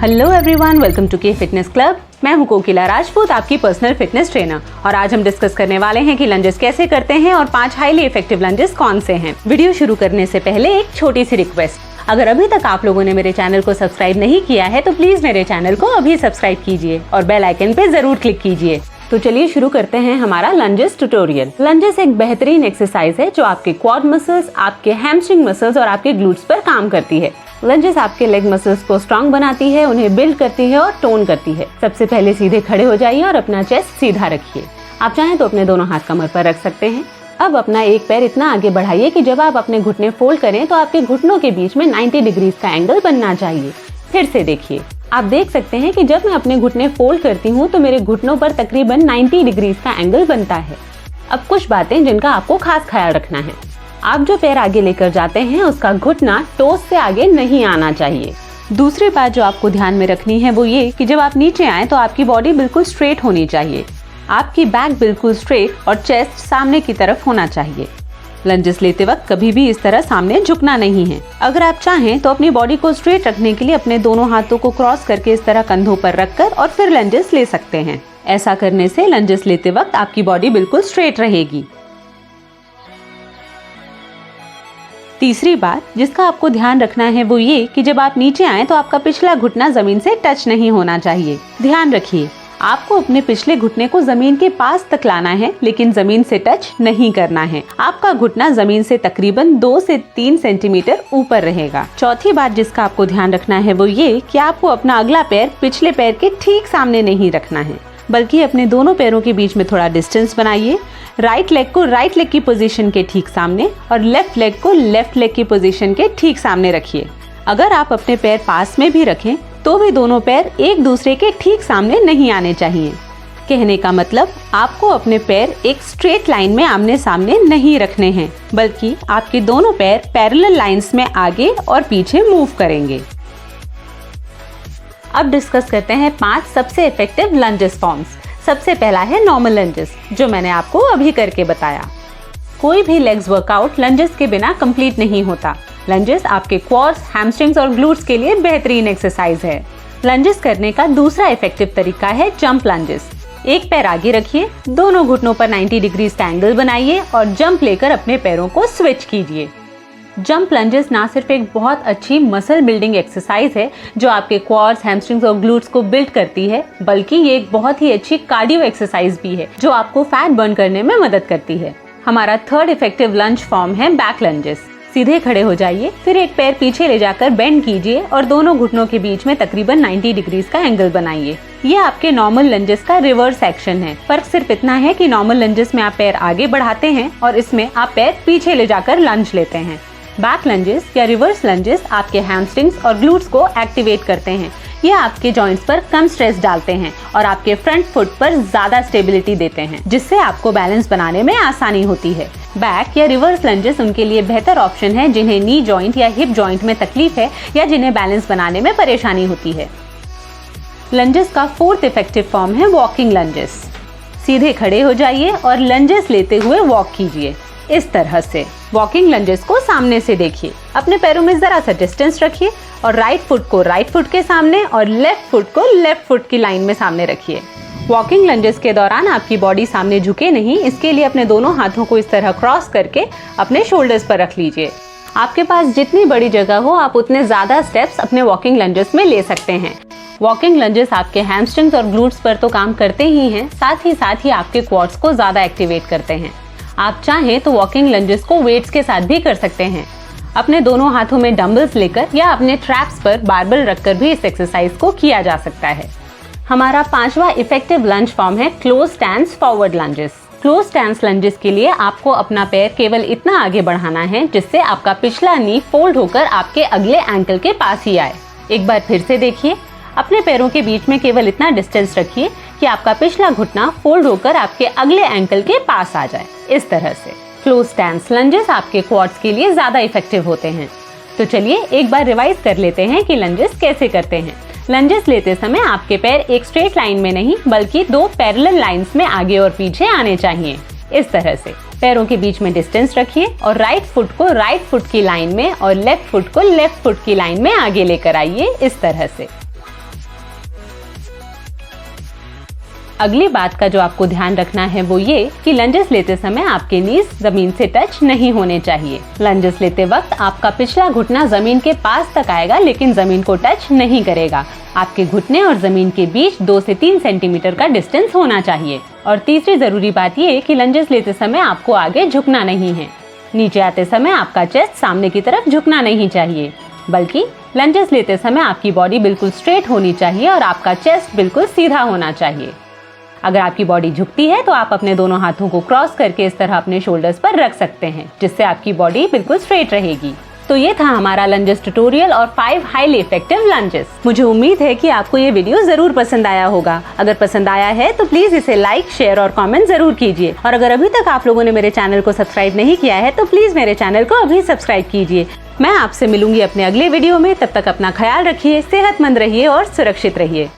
Hello everyone, welcome to के fitness club. मैं हूं कोकिला राजपूत, आपकी पर्सनल फिटनेस ट्रेनर, और आज हम डिस्कस करने वाले हैं कि लंजेस कैसे करते हैं और 5 हाईली इफेक्टिव लंजेस कौन से हैं। वीडियो शुरू करने से पहले एक छोटी सी रिक्वेस्ट, अगर अभी तक आप लोगों ने मेरे चैनल को सब्सक्राइब नहीं किया है तो प्लीज मेरे चैनल को अभी सब्सक्राइब कीजिए और बेल आइकन पे जरूर क्लिक कीजिए। तो चलिए शुरू करते हैं हमारा लंजेस ट्यूटोरियल। लंजेस एक बेहतरीन एक्सरसाइज है जो आपके क्वाड मसल्स, आपके हैमस्ट्रिंग मसल्स और आपके ग्लूट्स पर काम करती है। लंजेस आपके लेग मसल्स को स्ट्रॉन्ग बनाती है, उन्हें बिल्ड करती है और टोन करती है। सबसे पहले सीधे खड़े हो जाइए और अपना चेस्ट सीधा रखिए। आप चाहें तो अपने दोनों हाथ कमर पर रख सकते हैं। अब अपना एक पैर इतना आगे बढ़ाइए कि जब आप अपने घुटने फोल्ड करें तो आपके घुटनों के बीच में 90 डिग्रीज का एंगल बनना चाहिए। फिर से देखिए, आप देख सकते हैं कि जब मैं अपने घुटने फोल्ड करती हूँ तो मेरे घुटनों पर तकरीबन 90 डिग्रीज का एंगल बनता है। अब कुछ बातें जिनका आपको खास ख्याल रखना है। आप जो पैर आगे लेकर जाते हैं उसका घुटना टोस से आगे नहीं आना चाहिए। दूसरी बात जो आपको ध्यान में रखनी है वो ये कि जब आप नीचे आए तो आपकी बॉडी बिल्कुल स्ट्रेट होनी चाहिए। आपकी बैक बिल्कुल स्ट्रेट और चेस्ट सामने की तरफ होना चाहिए। लंजेस लेते वक्त कभी भी इस तरह सामने झुकना नहीं है। अगर आप चाहें तो अपनी बॉडी को स्ट्रेट रखने के लिए अपने दोनों हाथों को क्रॉस करके इस तरह कंधों पर रखकर और फिर लंजेस ले सकते हैं। ऐसा करने से लंजेस लेते वक्त आपकी बॉडी बिल्कुल स्ट्रेट रहेगी। तीसरी बात जिसका आपको ध्यान रखना है वो ये कि जब आप नीचे आए तो आपका पिछला घुटना जमीन से टच नहीं होना चाहिए। ध्यान रखिए, आपको अपने पिछले घुटने को जमीन के पास तक लाना है, लेकिन जमीन से टच नहीं करना है। आपका घुटना जमीन से तकरीबन 2 से 3 सेंटीमीटर ऊपर रहेगा। चौथी बात जिसका आपको ध्यान रखना है वो ये कि आपको अपना अगला पैर पिछले पैर के ठीक सामने नहीं रखना है, बल्कि अपने दोनों पैरों के बीच में थोड़ा डिस्टेंस बनाइए। राइट लेग को राइट लेग की पोजीशन के ठीक सामने और लेफ्ट लेग को लेफ्ट लेग की पोजीशन के ठीक सामने रखिए। अगर आप अपने पैर पास में भी रखें तो भी दोनों पैर एक दूसरे के ठीक सामने नहीं आने चाहिए। कहने का मतलब आपको अपने पैर एक स्ट्रेट लाइन में आमने सामने नहीं रखने हैं, बल्कि आपके दोनों पैर पैरेलल लाइंस में आगे और पीछे मूव करेंगे। अब डिस्कस करते हैं 5 सबसे इफेक्टिव लंजेस फॉर्म्स। सबसे पहला है नॉर्मल लंजेस, जो मैंने आपको अभी करके बताया। कोई भी लेग्स वर्कआउट लंजेस के बिना कंप्लीट नहीं होता। लंजेस आपके क्वाड्स, हैमस्ट्रिंग्स और ग्लूट्स के लिए बेहतरीन एक्सरसाइज है। लंजेस करने का दूसरा इफेक्टिव तरीका है जंप लंजेस। एक पैर आगे रखिए, दोनों घुटनों पर 90 डिग्रीज का एंगल बनाइए और जंप लेकर अपने पैरों को स्विच कीजिए। जंप लंजेस ना सिर्फ एक बहुत अच्छी मसल बिल्डिंग एक्सरसाइज है जो आपके क्वाड्स, हैमस्ट्रिंग्स और ग्लूट्स को बिल्ड करती है, बल्कि ये एक बहुत ही अच्छी कार्डियो एक्सरसाइज भी है जो आपको फैट बर्न करने में मदद करती है। हमारा थर्ड इफेक्टिव लंज फॉर्म है बैक लंजेस। सीधे खड़े हो जाइए, फिर एक पैर पीछे ले जाकर बेंड कीजिए और दोनों घुटनों के बीच में तकरीबन 90 डिग्रीज का एंगल बनाइए। ये आपके नॉर्मल लंजेस का रिवर्स एक्शन है। फर्क सिर्फ इतना है कि नॉर्मल लंजेस में आप पैर आगे बढ़ाते हैं और इसमें आप पैर पीछे ले जाकर लंज लेते हैं। बैक लंजेस या रिवर्स लंजेस आपके हैमस्ट्रिंग्स और ग्लूट्स को एक्टिवेट करते हैं। ये आपके जॉइंट्स पर कम स्ट्रेस डालते हैं और आपके फ्रंट फुट पर ज्यादा स्टेबिलिटी देते हैं, जिससे आपको बैलेंस बनाने में आसानी होती है। बैक या रिवर्स लंजेस उनके लिए बेहतर ऑप्शन है जिन्हें नी जॉइंट या हिप जॉइंट में तकलीफ है या जिन्हें बैलेंस बनाने में परेशानी होती है। लंजेस का फोर्थ इफेक्टिव फॉर्म है वॉकिंग लंजेस। सीधे खड़े हो जाइए और लंजेस लेते हुए वॉक कीजिए। इस तरह से वॉकिंग लंजेस को सामने से देखिए, अपने पैरों में जरा सा डिस्टेंस रखिए और राइट फुट को राइट फुट के सामने और लेफ्ट फुट को लेफ्ट फुट की लाइन में सामने रखिए। वॉकिंग लंजेस के दौरान आपकी बॉडी सामने झुके नहीं, इसके लिए अपने दोनों हाथों को इस तरह क्रॉस करके अपने शोल्डर्स पर रख लीजिए। आपके पास जितनी बड़ी जगह हो आप उतने ज्यादा स्टेप्स अपने वॉकिंग लंजेस में ले सकते हैं। वॉकिंग लंजेस आपके हैमस्ट्रिंग्स और ग्लूट्स पर तो काम करते ही हैं, साथ ही आपके क्वाड्स को ज्यादा एक्टिवेट करते हैं। आप चाहें तो वॉकिंग लंजेस को वेट्स के साथ भी कर सकते हैं। अपने दोनों हाथों में डंबल्स लेकर या अपने ट्रैप्स पर बारबल रखकर भी इस एक्सरसाइज को किया जा सकता है। हमारा 5वां इफेक्टिव लंज फॉर्म है close stance forward lunges. Close stance lunges के लिए आपको अपना पैर केवल इतना आगे बढ़ाना है जिससे आपका पिछला नी फोल्ड होकर आपके अगले एंकल के पास ही आए। एक बार फिर से देखिए, अपने पैरों के बीच में केवल इतना डिस्टेंस रखिए कि आपका पिछला घुटना फोल्ड होकर आपके अगले एंकल के पास आ जाए। इस तरह से क्लोज स्टैंस लंजेस आपके क्वाड्स के लिए ज्यादा इफेक्टिव होते हैं। तो चलिए एक बार रिवाइज कर लेते हैं कि लंजेस कैसे करते हैं। लंजेस लेते समय आपके पैर एक स्ट्रेट लाइन में नहीं बल्कि 2 पैरेलल लाइंस में आगे और पीछे आने चाहिए। इस तरह से पैरों के बीच में डिस्टेंस रखिए और राइट फुट को राइट फुट की लाइन में और लेफ्ट फुट को लेफ्ट फुट की लाइन में आगे लेकर आइए, इस तरह से। अगली बात का जो आपको ध्यान रखना है वो ये कि लंजेस लेते समय आपके नीज जमीन से टच नहीं होने चाहिए। लंजेस लेते वक्त आपका पिछला घुटना जमीन के पास तक आएगा लेकिन जमीन को टच नहीं करेगा। आपके घुटने और जमीन के बीच 2 से 3 सेंटीमीटर का डिस्टेंस होना चाहिए। और तीसरी जरूरी बात ये कि लंजेस लेते समय आपको आगे झुकना नहीं है। नीचे आते समय आपका चेस्ट सामने की तरफ झुकना नहीं चाहिए, बल्कि लंजेस लेते समय आपकी बॉडी बिल्कुल स्ट्रेट होनी चाहिए और आपका चेस्ट बिल्कुल सीधा होना चाहिए। अगर आपकी बॉडी झुकती है तो आप अपने दोनों हाथों को क्रॉस करके इस तरह अपने शोल्डर्स पर रख सकते हैं, जिससे आपकी बॉडी बिल्कुल स्ट्रेट रहेगी। तो ये था हमारा लंजेस ट्यूटोरियल और 5 हाईली इफेक्टिव लंजेस। मुझे उम्मीद है कि आपको ये वीडियो जरूर पसंद आया होगा। अगर पसंद आया है तो प्लीज इसे लाइक, शेयर और कमेंट जरूर कीजिए। और अगर अभी तक आप लोगों ने मेरे चैनल को सब्सक्राइब नहीं किया है तो प्लीज मेरे चैनल को अभी सब्सक्राइब कीजिए। मैं आपसे मिलूंगी अपने अगले वीडियो में। तब तक अपना ख्याल रखिए, सेहतमंद रहिए और सुरक्षित रहिए।